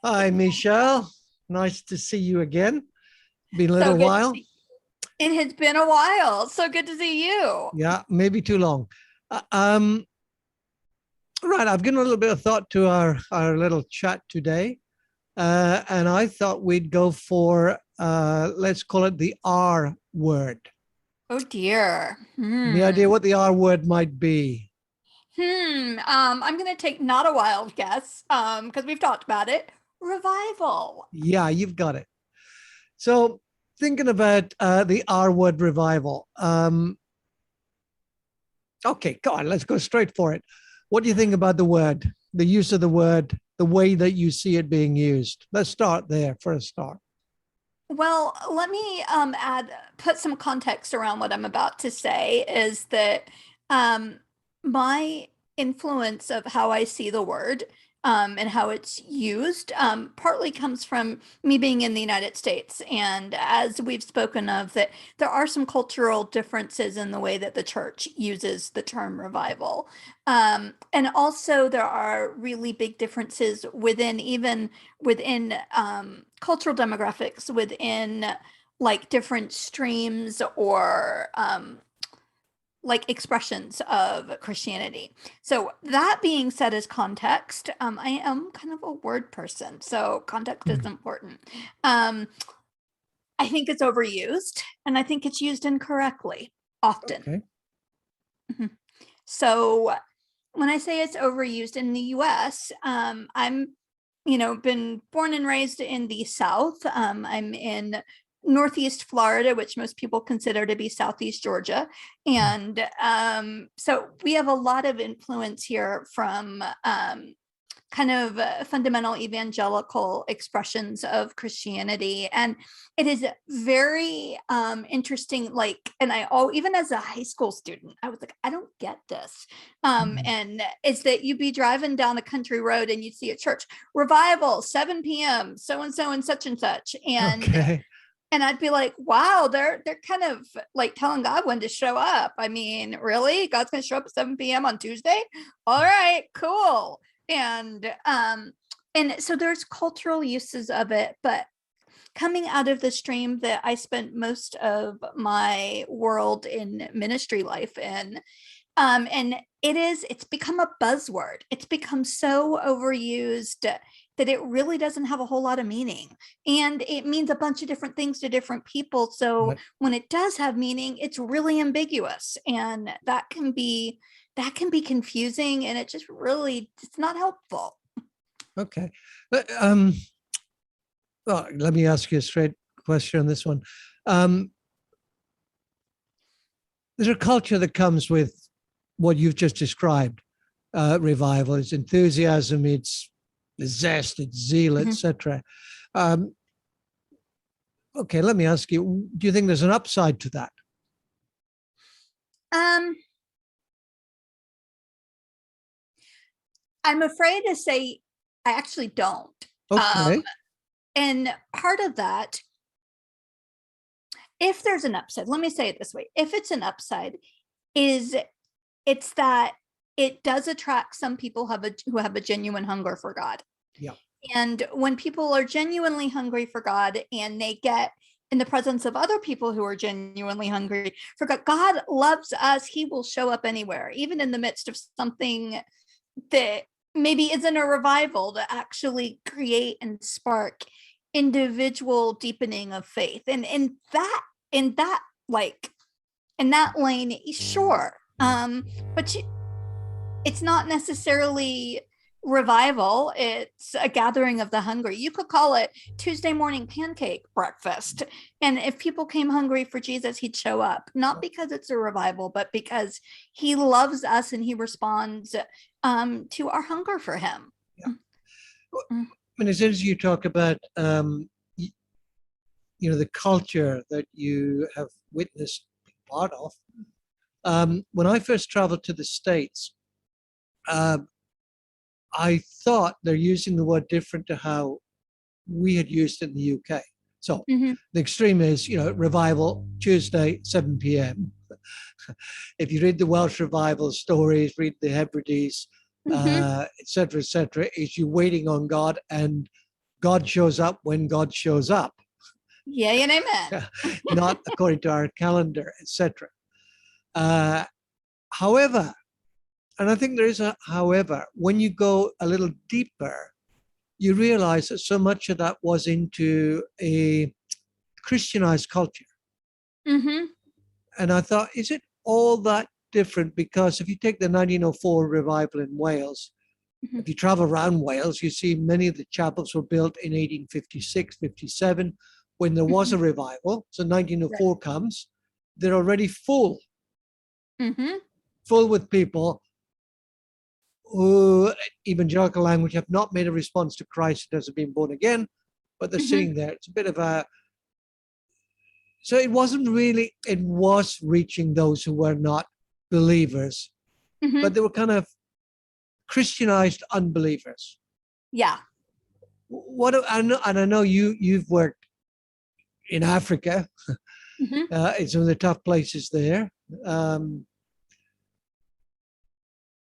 Hi, Michelle. Nice to see you again. Been a So little good to while. see. It has been a while. So good to see you. Yeah, maybe too long. Uh, um, right, I've given a little bit of thought to our little chat today, and I thought we'd go for let's call it the R word. Oh dear. Any idea what the R word might be? I'm gonna take not a wild guess. Because we've talked about it. Revival. Yeah, you've got it. So, thinking about the R word revival. Okay, go on, let's go straight for it. What do you think about the word, the use of the word, the way that you see it being used? Let's start there for a start. Well, let me put some context around what I'm about to say is that um my influence of how I see the word and how it's used partly comes from me being in the United States. And as we've spoken of, that there are some cultural differences in the way that the church uses the term revival. And also there are really big differences within even within cultural demographics within like different streams or like expressions of Christianity. So that being said as context, I am kind of a word person, so context is Hmm. important. Um, I think it's overused and I think it's used incorrectly often. Okay. Mhm. So when I say it's overused in the US, I'm, been born and raised in the South. I'm in Northeast Florida, which most people consider to be Southeast Georgia. And so we have a lot of influence here from kind of fundamental evangelical expressions of Christianity. And it is very interesting. Like, and I, oh, even as a high school student, I was like, I don't get this. Mhm. And it's that you'd be driving down a country road and you'd see a church revival, 7 p.m., so and such and such. Okay. And I'd be like, wow, they're kind of like telling God when to show up. I mean, really? God's gonna show up at 7 p.m. on Tuesday? All right, cool. And and so there's cultural uses of it, but coming out of the stream that I spent most of my world in ministry life in, and it's become a buzzword. It's become so overused that it really doesn't have a whole lot of meaning. And it means a bunch of different things to different people. So Right. when it does have meaning, it's really ambiguous. And that can be confusing and it just really it's not helpful. Okay. Well, let me ask you a straight question on this one. Um, there's a culture that comes with what you've just described. Revival, it's enthusiasm, it's zest, it's zeal, Mhm. etc. Um, okay, let me ask you: do you think there's an upside to that? Um, I'm afraid to say I actually don't. Um, Okay. and part of that, if there's an upside, let me say it this way. If it's an upside, is it's that it does attract some people who have a genuine hunger for God. Yeah. And when people are genuinely hungry for God and they get in the presence of other people who are genuinely hungry for God, God loves us. He will show up anywhere, even in the midst of something that maybe isn't a revival, to actually create and spark individual deepening of faith. And in that like in that lane, sure. But it's not necessarily revival, it's a gathering of the hungry. You could call it Tuesday morning pancake breakfast, and if people came hungry for Jesus, he'd show up, not because it's a revival, but because he loves us and he responds to our hunger for him. Yeah. I mean, as soon as you talk about, the culture that you have witnessed being part of, when I first traveled to the States, uh, I thought they're using the word different to how we had used it in the UK. So Mm-hmm. the extreme is, revival Tuesday, 7 p.m. If you read the Welsh revival stories, read the Hebrides, Mm-hmm. et cetera, is you waiting on God and God shows up when God shows up, Yay and amen. not according to our calendar, etc. However, and I think there is a however, when you go a little deeper, you realize that so much of that was into a Christianized culture. Mm-hmm. And I thought, is it all that different? Because if you take the 1904 revival in Wales, Mm-hmm. if you travel around Wales, you see many of the chapels were built in 1856, 57, when there was a revival. So 1904 Right. comes, they're already full Mm-hmm. with people who, evangelical language, have not made a response to Christ as been born again, but they're Mm-hmm. sitting there. It's a bit of a, so it wasn't really, it was reaching those who were not believers, Mm-hmm. but they were kind of Christianized unbelievers. Yeah. What I know, and I know you've worked in Africa, Mm-hmm. in some of the tough places there.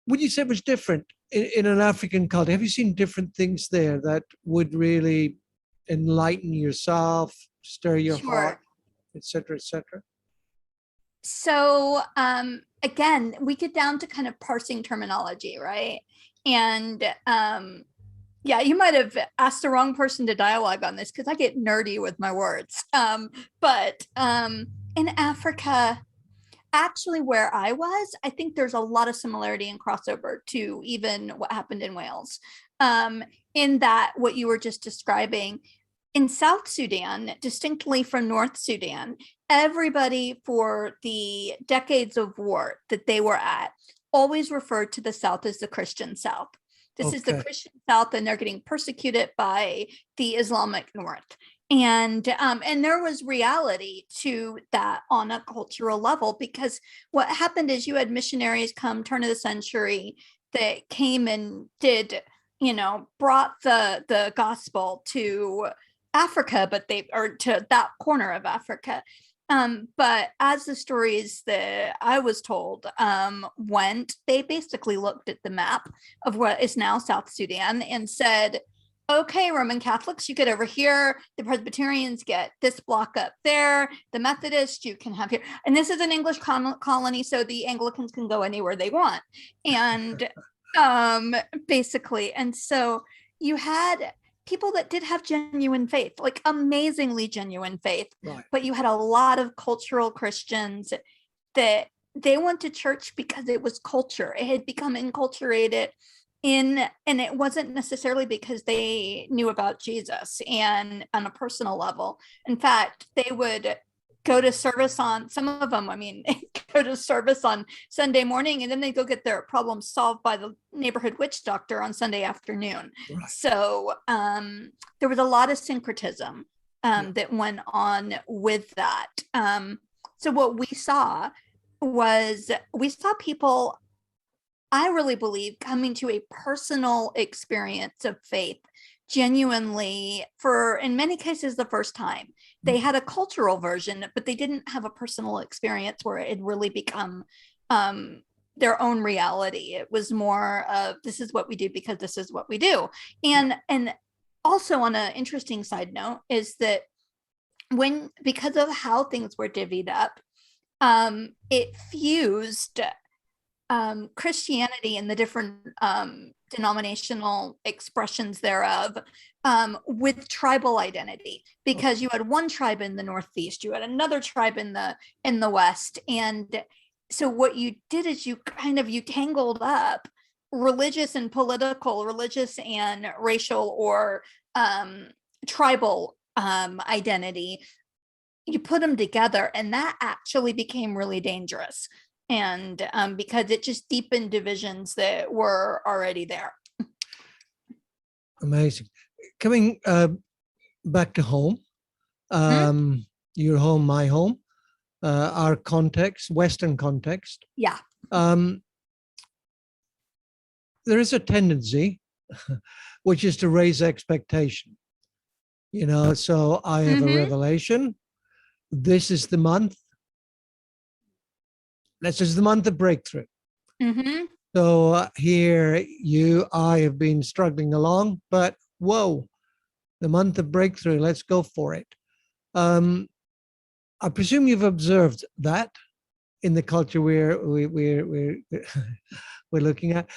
Would you say it was different in an African culture? Have you seen different things there that would really enlighten yourself, stir your heart, Sure. etc., etc.? So again, we get down to kind of parsing terminology, right? And yeah, you might have asked the wrong person to dialogue on this because I get nerdy with my words. But in Africa, actually where I was, I think there's a lot of similarity and crossover to even what happened in Wales. In that what you were just describing, in South Sudan, distinctly from North Sudan, everybody for the decades of war that they were at always referred to the South as the Christian South. This is the Okay. Christian South, and they're getting persecuted by the Islamic North. And there was reality to that on a cultural level, because what happened is you had missionaries come turn of the century that came and did, brought the gospel to Africa, but they or to that corner of Africa. But as the stories that I was told went, they basically looked at the map of what is now South Sudan and said, okay, Roman Catholics, you get over here. The Presbyterians get this block up there. The Methodists, you can have here. And this is an English colony, so the Anglicans can go anywhere they want. And basically, and so you had people that did have genuine faith, like amazingly genuine faith, Right. but you had a lot of cultural Christians that they went to church because it was culture. It had become enculturated and it wasn't necessarily because they knew about Jesus and on a personal level. In fact, they would go to service on, some of them, I mean, go to service on Sunday morning, and then they go get their problems solved by the neighborhood witch doctor on Sunday afternoon. Right. So there was a lot of syncretism that went on with that. So what we saw people, I really believe, coming to a personal experience of faith genuinely for, in many cases, the first time. They had a cultural version, but they didn't have a personal experience where it had really become their own reality. It was more of, this is what we do because this is what we do. And also on an interesting side note is that because of how things were divvied up, it fused Christianity and the different denominational expressions thereof with tribal identity, because you had one tribe in the Northeast, you had another tribe in the West, and so what you did is you tangled up religious and political, religious and racial or tribal identity. You put them together, and that actually became really dangerous. And because it just deepened divisions that were already there. Amazing. Coming back to home, your home, my home, our context, Western context. Yeah. There is a tendency, which is to raise expectation. So I have a revelation. This is the month. This is the month of breakthrough. So here I have been struggling along, but whoa, the month of breakthrough. Let's go for it. I presume you've observed that in the culture we're looking at.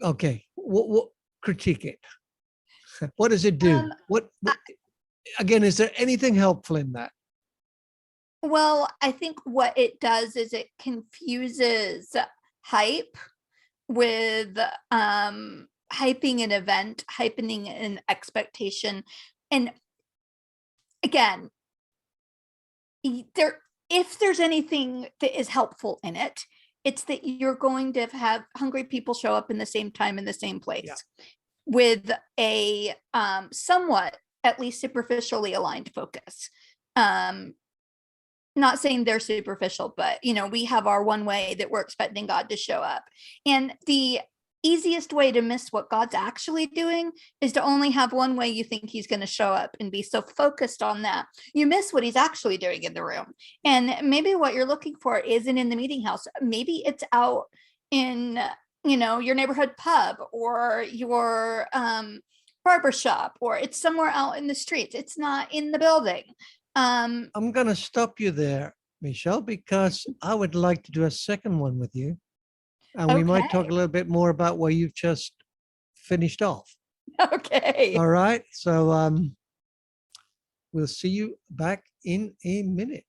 Okay, what critique it? What does it do? What again? Is there anything helpful in that? Well, I think what it does is it confuses hype with hyping an event, hyping an expectation. And again, if there's anything that is helpful in it, it's that you're going to have hungry people show up in the same time in the same place with a somewhat, at least superficially aligned focus. Not saying they're superficial, but we have our one way that we're expecting God to show up. And the easiest way to miss what God's actually doing is to only have one way you think he's going to show up and be so focused on that. You miss what he's actually doing in the room. And maybe what you're looking for isn't in the meeting house. Maybe it's out in, your neighborhood pub or your barber shop, or it's somewhere out in the streets. It's not in the building. I'm going to stop you there, Michelle, because I would like to do a second one with you. And we might talk a little bit more about where you've just finished off. Okay. All right. So we'll see you back in a minute.